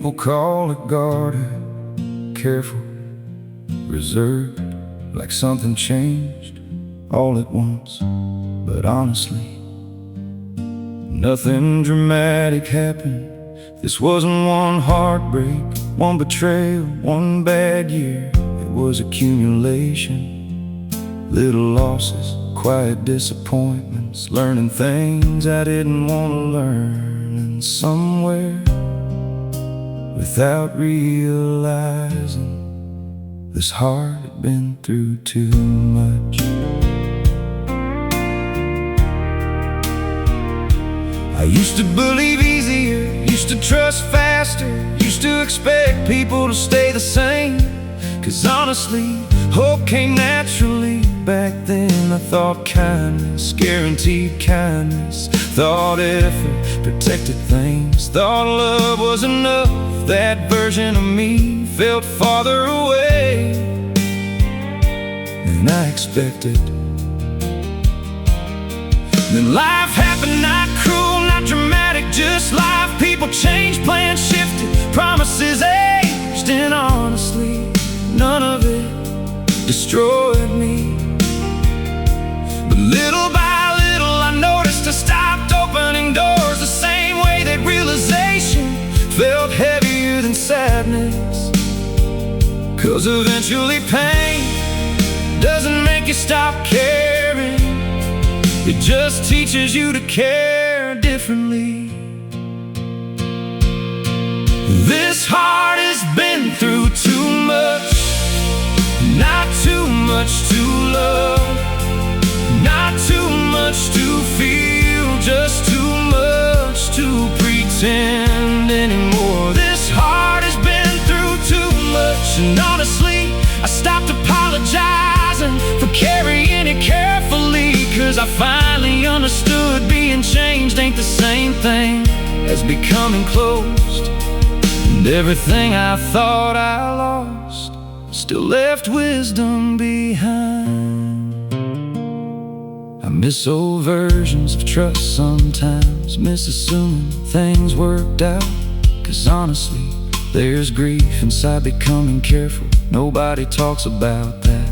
people call it guarded, careful, reserved, like something changed all at once. But honestly, nothing dramatic happened. This wasn't one heartbreak, one betrayal, one bad year. It was accumulation, little losses, quiet disappointments, learning things I didn't want to learn. And somewhere, without realizing, this heart had been through too much. I used to believe easier, used to trust faster, used to expect people to stay the same. 'Cause honestly, hope came naturally. Back then I thought kindness, guaranteed kindness, thought effort protected things, thought love was enough. That version of me felt farther away than I expected. Then life happened, not cruel, not dramatic, just life. People changed, plans shifted, promises aged, and honestly, none of it destroyed me. But little by little I noticed I stopped opening doors the same way that realization felt heavier than sadness. 'Cause eventually pain doesn't make you stop caring, it just teaches you to care differently. This heart has been through too much, not too much to love, not too much to feel, just too much to pretend anymore. This heart has been through too much, and honestly, I stopped apologizing for carrying it carefully. 'Cause I finally understood being changed ain't the same thing as becoming closed. And everything I thought I lost still left wisdom behind. I miss old versions of trust sometimes, miss assuming things worked out. 'Cause honestly, there's grief inside becoming careful. Nobody talks about that.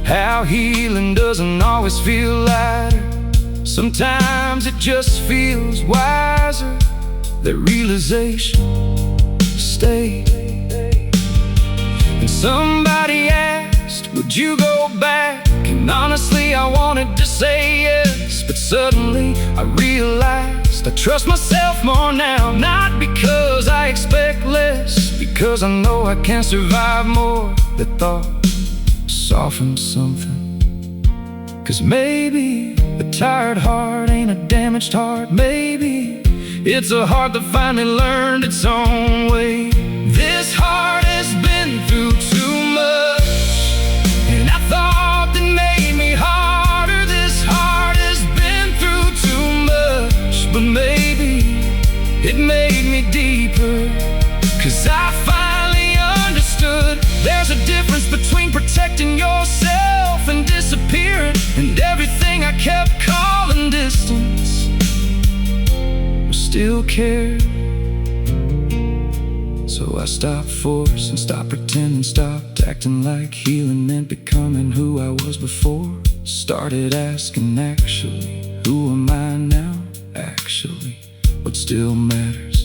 How healing doesn't always feel lighter, sometimes it just feels wiser. That realization stayed. And somebody asked, would you go back? And honestly, I wanted to say yes, but suddenly I realized I trust myself more now. Not because I expect less, because I know I can survive more. The thought softened something. 'Cause maybe a tired heart ain't a damaged heart. Maybe it's a heart that finally learned its own way. This heart has been through too much, and I thought that made me harder. This heart has been through too much, but maybe it made me deeper. 'Cause I finally understood there's a difference between protecting yourself and disappearing. And everything I kept calling distance still care. So I stopped forcing, stopped pretending, stopped acting like healing meant becoming who I was before. Started asking, actually, who am I now? Actually, what still matters?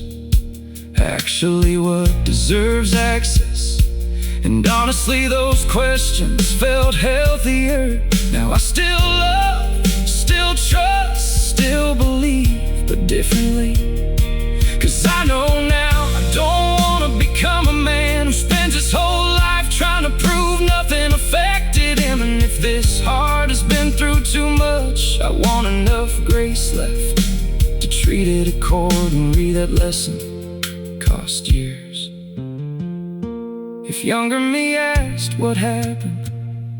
Actually, what deserves access? And honestly, those questions felt healthier. Now I still love, still trust, still believe, but differently. 'Cause I know now I don't want to become a man who spends his whole life trying to prove nothing affected him. And if this heart has been through too much, I want enough grace left to treat it accordingly. That lesson cost years. If younger me asked what happened,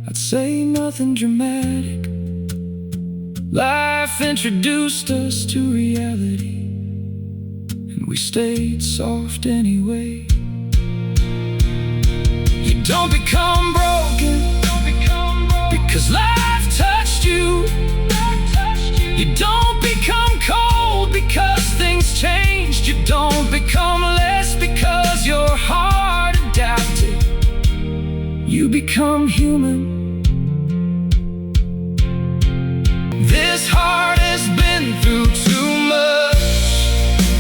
I'd say nothing dramatic. Life introduced us to reality, and we stayed soft anyway. You don't become broken because life touched you. You don't become cold because things changed. You don't become less become human. This heart has been through too much,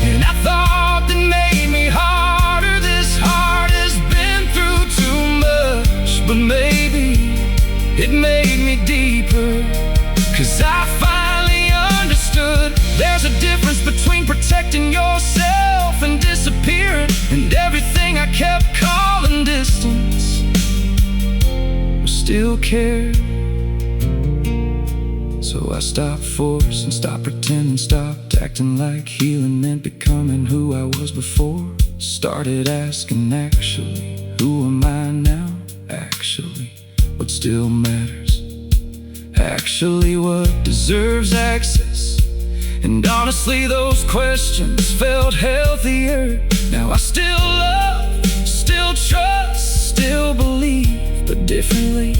and I thought that made me harder. This heart has been through too much, but maybe it made me deeper. 'Cause I finally understood there's a difference between protecting yourself and disappearing. And everything I kept calling distance was still care. So I stopped forcing, stopped pretending, stopped acting like healing meant becoming who I was before. Started asking, actually, who am I now? Actually, what still matters? Actually, what deserves access? And honestly, those questions felt healthier. Now I still love, still trust, still believe, but differently.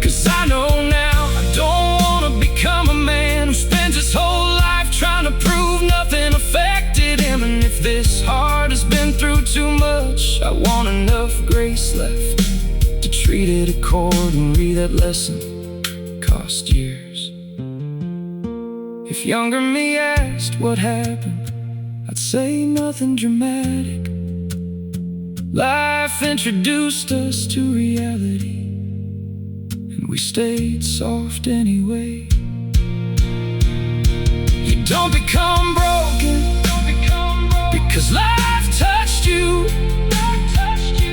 'Cause I know now I don't wanna become a man who spends his whole life trying to prove nothing affected him. And if this heart has been through too much, I want enough grace left to treat it accordingly. That lesson cost years. If younger me asked what happened, I'd say nothing dramatic. Life introduced us to reality, and we stayed soft anyway. You don't become broken because life touched you.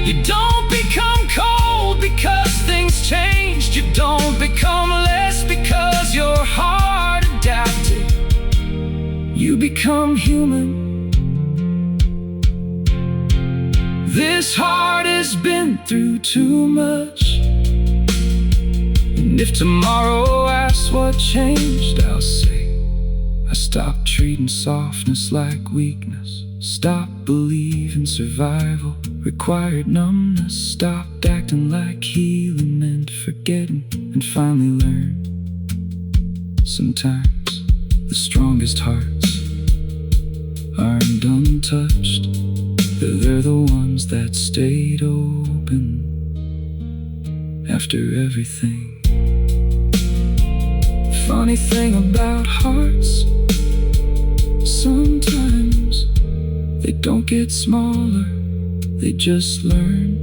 You don't become cold because things changed. You don't become less because your heart adapted. You become human. This heart has been through too much. And if tomorrow asks what changed, I'll say I stopped treating softness like weakness, stopped believing survival required numbness, stopped acting like healing meant forgetting, and finally learned sometimes the strongest hearts aren't untouched. They're the ones that stayed open after everything. Funny thing about hearts, sometimes they don't get smaller, they just learn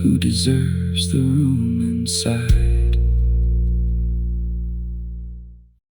who deserves the room inside.